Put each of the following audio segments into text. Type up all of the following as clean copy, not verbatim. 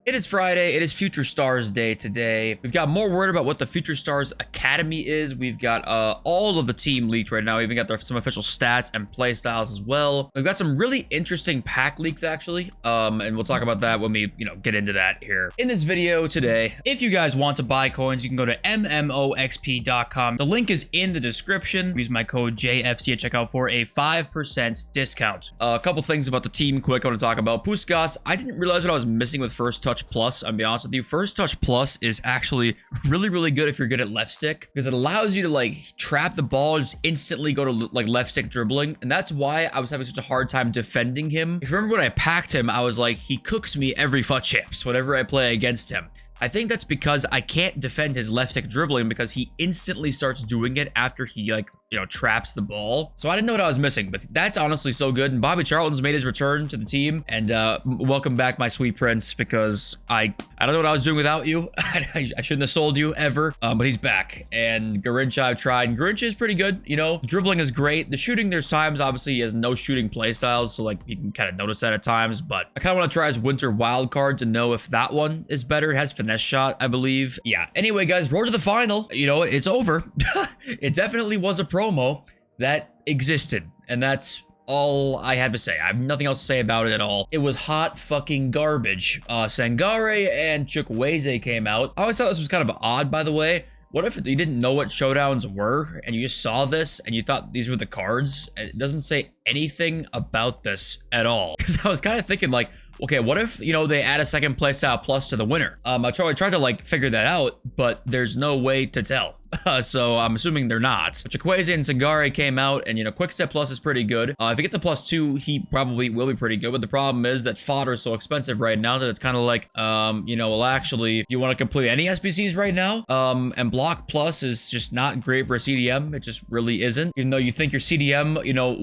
It is Friday. It is Future Stars Day today. We've got more word about what the Future Stars Academy is. We've got all of the team leaked right now. We even got some official stats and play styles as well. We've got some really interesting pack leaks actually, and we'll talk about that when we get into that here in this video today. If you guys want to buy coins, you can go to mmoxp.com. The link is in the description. Use my code JFC at checkout for a 5% discount. A couple things about the team quick I want to talk about. Puskas, I didn't realize what I was missing with First Touch Plus. I'll be honest with you. First Touch Plus is actually really good if you're good at left stick, because it allows you to like trap the ball and just instantly go to like left stick dribbling. And that's why I was having such a hard time defending him. If you remember when I packed him, I was like, he cooks me every FUT champs whenever I play against him. I think that's because I can't defend his left stick dribbling because he instantly starts doing it after he traps the ball. So I didn't know what I was missing, but that's honestly so good. And Bobby Charlton's made his return to the team, and welcome back, my sweet prince, because I don't know what I was doing without you. I shouldn't have sold you ever, but he's back. And Garincha I've tried, and Garincha is pretty good. Dribbling is great. The shooting, there's times obviously he has no shooting play styles, so like you can kind of notice that at times, but I kind of want to try his winter wild card to know if that one is better. It has finesse shot, I believe. Yeah, anyway guys, road to the final. It's over. It definitely was a promo that existed, and that's all I have to say. I have nothing else to say about it at all. It was hot fucking garbage. Sangare and Chukwueze came out. I always thought this was kind of odd, by the way. What if you didn't know what showdowns were and you just saw this and you thought these were the cards? It doesn't say anything about this at all. Because I was kind of thinking like, okay, what if, they add a second playstyle plus to the winner? I tried to like figure that out, but there's no way to tell. So I'm assuming they're not. But Chukwueze and Sangare came out, and Quick Step Plus is pretty good. If he gets a +2, he probably will be pretty good. But the problem is that fodder is so expensive right now that it's kind of like, well, actually, if you want to complete any SBCs right now, and Block Plus is just not great for a CDM. It just really isn't. Even though you think your CDM,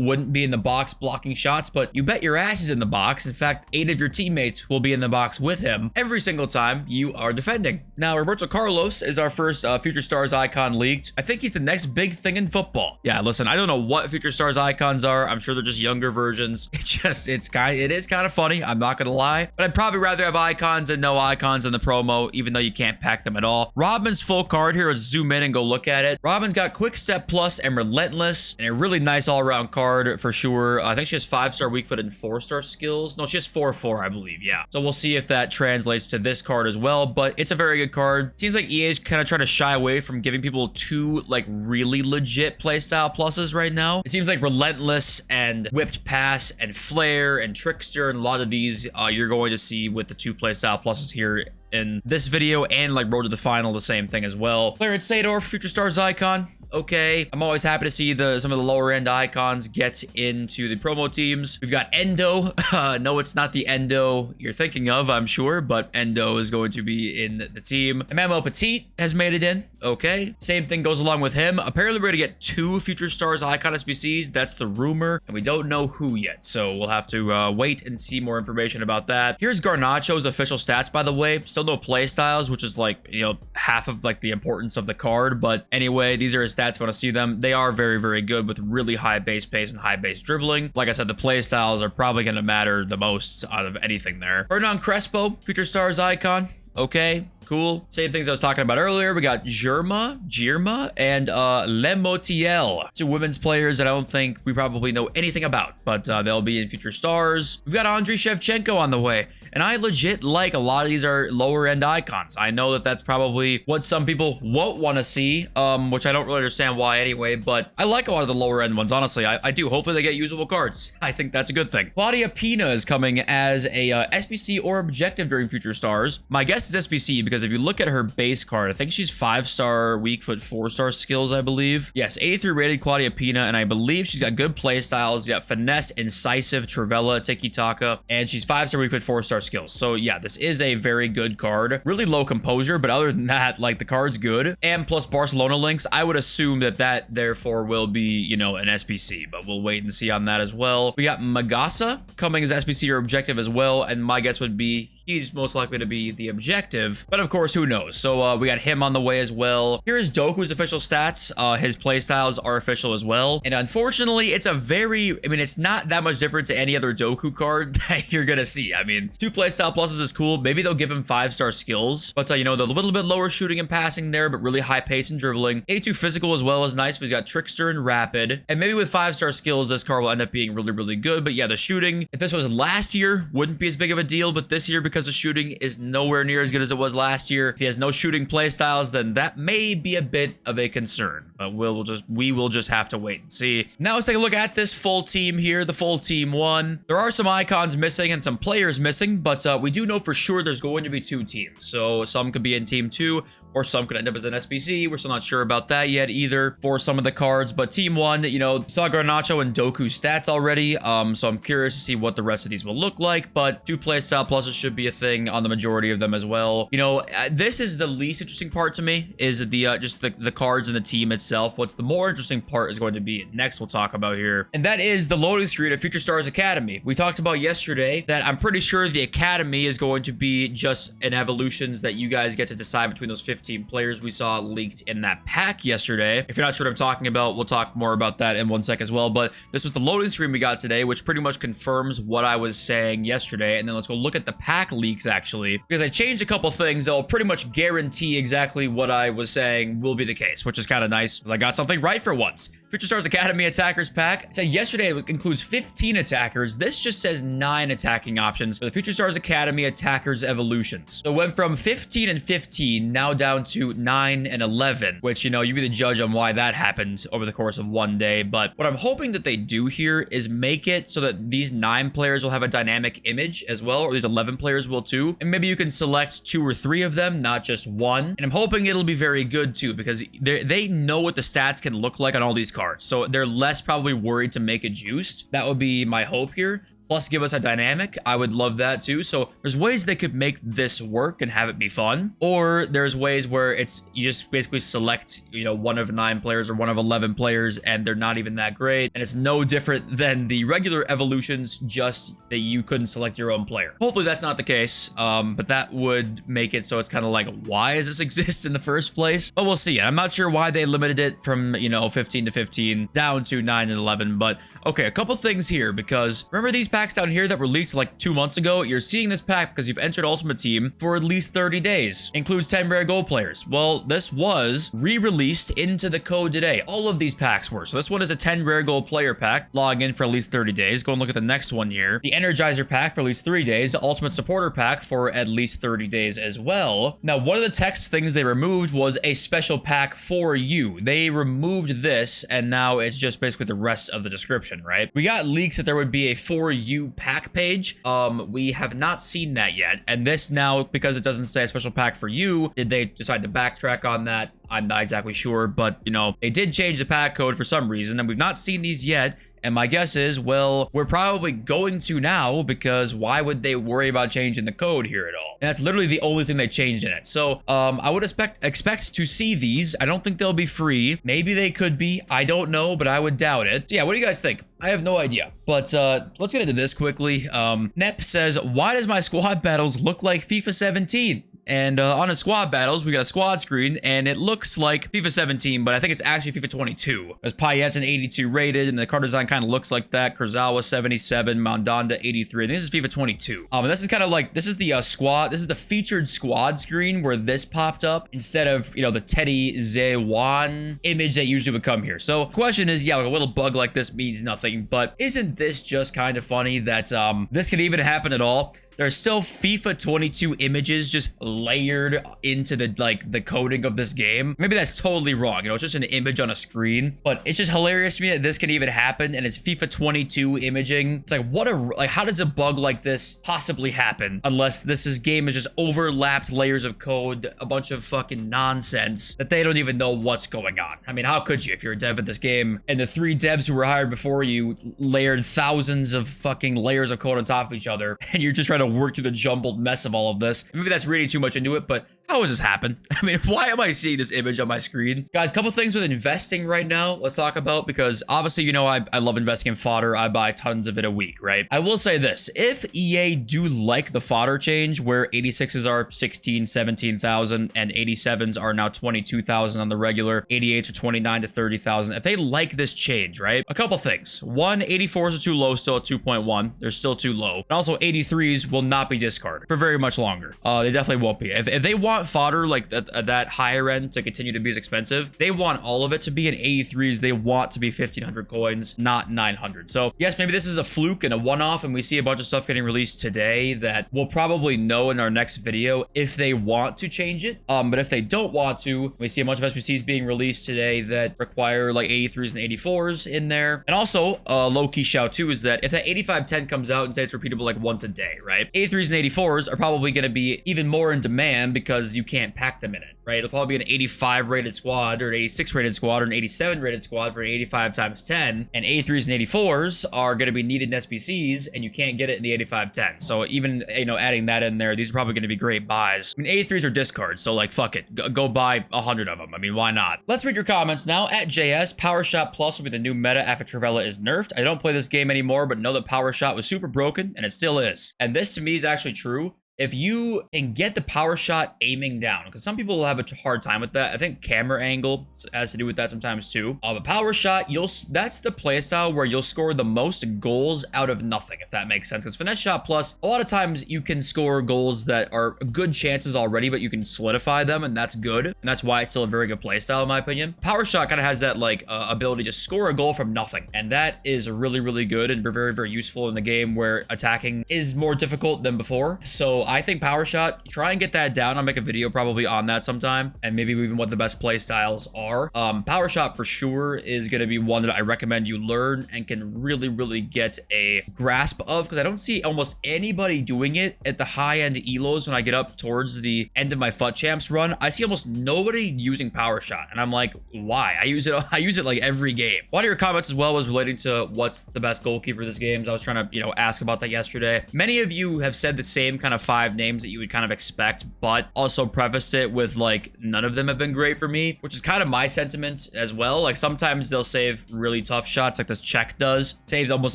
wouldn't be in the box blocking shots, but you bet your ass is in the box. In fact, 8 of your teammates will be in the box with him every single time you are defending. Now, Roberto Carlos is our first Future Stars icon leaked. I think he's the next big thing in football. Yeah, listen, I don't know what Future Stars icons are. I'm sure they're just younger versions. It is kind of funny. I'm not gonna lie, but I'd probably rather have icons than no icons in the promo, even though you can't pack them at all. Robin's full card here. Let's zoom in and go look at it. Robin's got Quick Step Plus and Relentless, and a really nice all-around card for sure. I think she has 5-star weak foot and 4-star skills. No, she has 4-4, I believe. Yeah. So we'll see if that translates to this card as well, but it's a very good card. Seems like EA is kind of trying to shy away from giving people two like really legit playstyle pluses right now. It seems like Relentless and Whipped Pass and Flare and Trickster, and a lot of these you're going to see with the 2 playstyle pluses here in this video, and like Road to the Final, the same thing as well. Clarence Sador, Future Stars icon. Okay, I'm always happy to see some of the lower end icons get into the promo teams. We've got Endo. No, it's not the Endo you're thinking of, I'm sure, but Endo is going to be in the team. Memo Petit has made it in. Okay, same thing goes along with him. Apparently, we're gonna get 2 Future Stars icon SBCs. That's the rumor, and we don't know who yet, so we'll have to wait and see more information about that. Here's Garnacho's official stats, by the way. Still no play styles, which is like half of like the importance of the card. But anyway, these are his stats if you want to see them. They are very good with really high base pace and high base dribbling. Like I said, the play styles are probably going to matter the most out of anything there. Hernan Crespo, Future Stars icon. Okay, cool. Same things I was talking about earlier. We got Jirma, and Lemotiel. 2 women's players that I don't think we probably know anything about, but they'll be in Future Stars. We've got Andriy Shevchenko on the way, and I legit like a lot of these are lower end icons. I know that that's probably what some people won't want to see, which I don't really understand why anyway, but I like a lot of the lower end ones, honestly. I do. Hopefully they get usable cards. I think that's a good thing. Claudia Pina is coming as a SBC or objective during Future Stars. My guess is SBC, because if you look at her base card, I think she's 5-star weak foot, 4-star skills, I believe. Yes, 83 rated Claudia Pina, and I believe she's got good play styles. You got finesse, incisive, Travella, Tiki Taka, and she's 5-star weak foot, 4-star skills. So yeah, this is a very good card. Really low composure, but other than that, like the card's good. And plus Barcelona links, I would assume that therefore will be, an SBC, but we'll wait and see on that as well. We got Magasa coming as SBC or objective as well, and my guess would be he's most likely to be the objective. But of course, who knows? So we got him on the way as well. Here's Doku's official stats. His playstyles are official as well. And unfortunately, it's a very, I mean, it's not that much different to any other Doku card that you're gonna see. I mean, 2 playstyle pluses is cool. Maybe they'll give him 5-star skills, but you know, the little bit lower shooting and passing there, but really high pace and dribbling. 82 physical as well is nice, but he's got Trickster and Rapid. And maybe with 5-star skills, this card will end up being really, really good. But yeah, the shooting, if this was last year, wouldn't be as big of a deal, but this year, because the shooting is nowhere near as good as it was last year, if he has no shooting playstyles, then that may be a bit of a concern. But we will just have to wait and see. Now let's take a look at this full team here, the full team 1. There are some icons missing and some players missing, but we do know for sure there's going to be 2 teams. So some could be in team 2, or some could end up as an SBC. We're still not sure about that yet either for some of the cards. But team 1, you know, saw Garnacho and Doku stats already. So I'm curious to see what the rest of these will look like. But 2 playstyle pluses should be a thing on the majority of them as well. You know, this is the least interesting part to me, is the just the cards and the team itself. What's the more interesting part is going to be next we'll talk about here. And that is the loading screen of Future Stars Academy. We talked about yesterday that I'm pretty sure the Academy is going to be just an evolutions that you guys get to decide between those 15 players we saw leaked in that pack yesterday. If you're not sure what I'm talking about, we'll talk more about that in one sec as well. But this was the loading screen we got today, which pretty much confirms what I was saying yesterday. And then let's go look at the pack leaks actually, because I changed a couple things that will pretty much guarantee exactly what I was saying will be the case, which is kind of nice. I got something right for once. Future Stars Academy Attackers Pack. So yesterday it includes 15 attackers. This just says 9 attacking options for the Future Stars Academy Attackers Evolutions. So it went from 15 and 15 now down to 9 and 11, which, you know, you be the judge on why that happened over the course of one day. But what I'm hoping that they do here is make it so that these 9 players will have a dynamic image as well, or these 11 players will too. And maybe you can select 2 or 3 of them, not just one. And I'm hoping it'll be very good too, because they know what the stats can look like on all these cards. So they're less probably worried to make it juiced. That would be my hope here. Plus give us a dynamic. I would love that too. So there's ways they could make this work and have it be fun. Or there's ways where it's, you just basically select, you know, 1 of 9 players or 1 of 11 players and they're not even that great. And it's no different than the regular evolutions, just that you couldn't select your own player. Hopefully that's not the case. But that would make it so it's kind of like, why does this exist in the first place? But we'll see. I'm not sure why they limited it from, you know, 15 to 15 down to 9 and 11. But okay, a couple things here, because remember these packs down here that were leaked like 2 months ago? You're seeing this pack because you've entered Ultimate Team for at least 30 days. Includes 10 rare gold players. Well, this was re-released into the code today. All of these packs were. So this one is a 10 rare gold player pack. Log in for at least 30 days. Go and look at the next one here. The Energizer pack for at least 3 days. The Ultimate Supporter pack for at least 30 days as well. Now, one of the text things they removed was a special pack for you. They removed this, and now it's just basically the rest of the description, right? We got leaks that there would be a for you pack page. We have not seen that yet. And this now, because it doesn't say a special pack for you, did they decide to backtrack on that? I'm not exactly sure, but you know, they did change the pack code for some reason, and we've not seen these yet. And my guess is, well, we're probably going to now, because why would they worry about changing the code here at all? And that's literally the only thing they changed in it. So I would expect to see these. I don't think they'll be free. Maybe they could be. I don't know, but I would doubt it. So yeah, what do you guys think? I have no idea. But let's get into this quickly. Nep says, why does my squad battles look like FIFA 17? And on a squad battles, we got a squad screen, and it looks like FIFA 17, but I think it's actually FIFA 22. As Payet's an 82 rated, and the card design kind of looks like that. Kurzawa 77, Mandanda 83. And this is FIFA 22. And this is kind of like, this is the squad, this is the featured squad screen where this popped up instead of, you know, the Teddy Zewan image that usually would come here. So question is, yeah, like a little bug like this means nothing, but isn't this just kind of funny that this could even happen at all? There's still FIFA 22 images just layered into the coding of this game. Maybe that's totally wrong. You know, it's just an image on a screen, but it's just hilarious to me that this can even happen, and it's FIFA 22 imaging. It's like, how does a bug like this possibly happen unless game is just overlapped layers of code, a bunch of fucking nonsense that they don't even know what's going on. I mean, how could you if you're a dev at this game and the 3 devs who were hired before you layered thousands of fucking layers of code on top of each other, and you're just trying to work through the jumbled mess of all of this? Maybe that's reading too much into it, but How has this happened? I mean, why am I seeing this image on my screen? Guys, couple things with investing right now let's talk about, because obviously, you know, I love investing in fodder. I buy tons of it a week, right? I will say this. If EA do like the fodder change where 86s are 16, 17,000 and 87s are now 22,000 on the regular, 88s are 29 to 30,000. If they like this change, right? A couple things. One, 84s are too low still at 2.1. They're still too low. And also 83s will not be discarded for very much longer. They definitely won't be. If they want fodder like that higher end to continue to be as expensive, they want all of it to be in 83s. They want to be 1,500 coins, not 900. So yes, maybe this is a fluke and a one-off, and we see a bunch of stuff getting released today that we'll probably know in our next video if they want to change it. But if they don't want to, we see a bunch of SBCs being released today that require like 83s and 84s in there. And also, low-key shout too is that if that 8510 comes out and say it's repeatable like once a day, right? 83s and 84s are probably going to be even more in demand because you can't pack them in it, right? It'll probably be an 85 rated squad or an 86 rated squad or an 87 rated squad for an 85 times 10, and 83s and 84s are going to be needed in SBCs, and you can't get it in the 8510. So even, you know, adding that in there, these are probably going to be great buys. I mean, 83s are discards, so like, fuck it. Go buy 100 of them. I mean, why not? Let's read your comments now. At JS, Power Shot Plus will be the new meta after Travella is nerfed. I don't play this game anymore, but know that Power Shot was super broken, and it still is. And this to me is actually true. If you can get the power shot aiming down, because some people will have a hard time with that. I think camera angle has to do with that sometimes too. The power shot, that's the playstyle where you'll score the most goals out of nothing, if that makes sense. Because finesse shot plus, a lot of times you can score goals that are good chances already, but you can solidify them, and that's good. And that's why it's still a very good playstyle in my opinion. Power shot kind of has that like ability to score a goal from nothing, and that is really, really good and very, very useful in the game where attacking is more difficult than before. So I think power shot, try and get that down. I'll make a video probably on that sometime, and maybe even what the best play styles are. Power shot for sure is going to be one that I recommend you learn and can really, really get a grasp of, because I don't see almost anybody doing it at the high end elos. When I get up towards the end of my FUT Champs run, I see almost nobody using power shot, and I'm like, why? I use it like every game. One of your comments as well was relating to what's the best goalkeeper of this game. I was trying to, you know, ask about that yesterday. Many of you have said the same kind of 5 names that you would kind of expect, but also prefaced it with like, none of them have been great for me, which is kind of my sentiment as well. Like sometimes they'll save really tough shots, like this Czech does, saves almost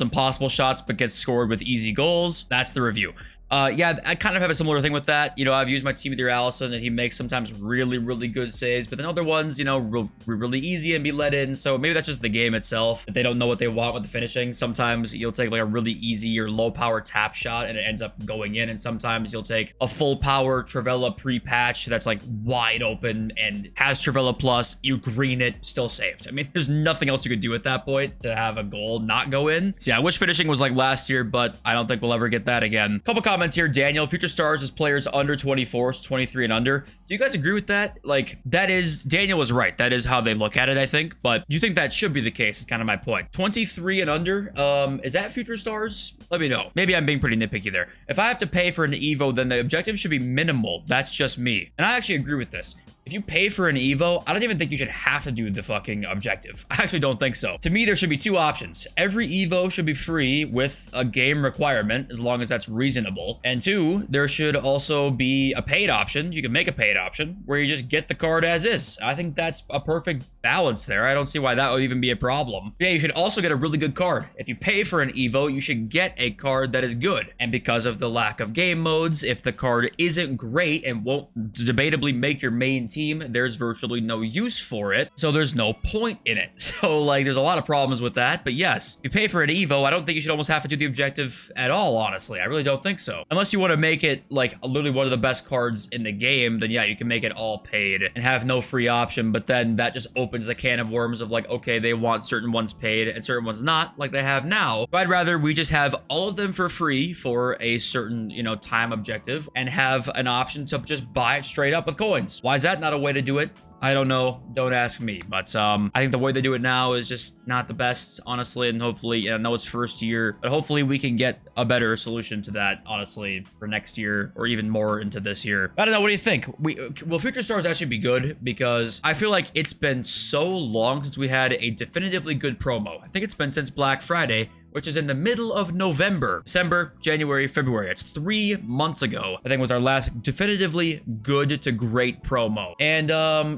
impossible shots but gets scored with easy goals. That's the review. Yeah, I kind of have a similar thing with that. You know, I've used my team with your Allison, and he makes sometimes really, really good saves, but then other ones, you know, really easy and be let in. So maybe that's just the game itself. They don't know what they want with the finishing. Sometimes you'll take like a really easy or low power tap shot and it ends up going in. And sometimes you'll take a full power Travella pre-patch that's like wide open and has Travella plus, you green it, still saved. I mean, there's nothing else you could do at that point to have a goal not go in. So yeah, I wish finishing was like last year, but I don't think we'll ever get that again. Couple comments here. Daniel, future stars is players under 24, so 23 and under. Do you guys agree with that? Like, that is, Daniel was right. That is how they look at it, I think. But do you think that should be the case? Is kind of my point. 23 and under, is that future stars? Let me know. Maybe I'm being pretty nitpicky there. If I have to pay for an Evo, then the objective should be minimal. That's just me. And I actually agree with this. If you pay for an Evo, I don't even think you should have to do the fucking objective. I actually don't think so. To me, there should be 2 options. Every Evo should be free with a game requirement, as long as that's reasonable. And 2, there should also be a paid option. You can make a paid option where you just get the card as is. I think that's a perfect balance there. I don't see why that would even be a problem. Yeah, you should also get a really good card. If you pay for an Evo, you should get a card that is good. And because of the lack of game modes, if the card isn't great and won't debatably make your main team, there's virtually no use for it, so there's no point in it. So like, there's a lot of problems with that. But yes, you pay for an Evo, I don't think you should almost have to do the objective at all, honestly. I really don't think so. Unless you want to make it like literally one of the best cards in the game, then yeah, you can make it all paid and have no free option. But then that just opens a can of worms of like, okay, they want certain ones paid and certain ones not, like they have now. But I'd rather we just have all of them for free for a certain, you know, time objective, and have an option to just buy it straight up with coins. Why is that not a way to do it? I don't know. Don't ask me. But I think the way they do it now is just not the best, honestly. And hopefully, I know it's first year, but hopefully we can get a better solution to that, honestly, for next year or even more into this year. I don't know. What do you think? Will Future Stars actually be good? Because I feel like it's been so long since we had a definitively good promo. I think it's been since Black Friday. which is in the middle of November. December, January, February. It's 3 months ago. I think was our last definitively good to great promo. And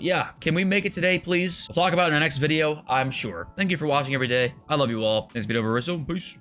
yeah, can we make it today, please? We'll talk about it in our next video, I'm sure. Thank you for watching every day. I love you all. This video over, so peace.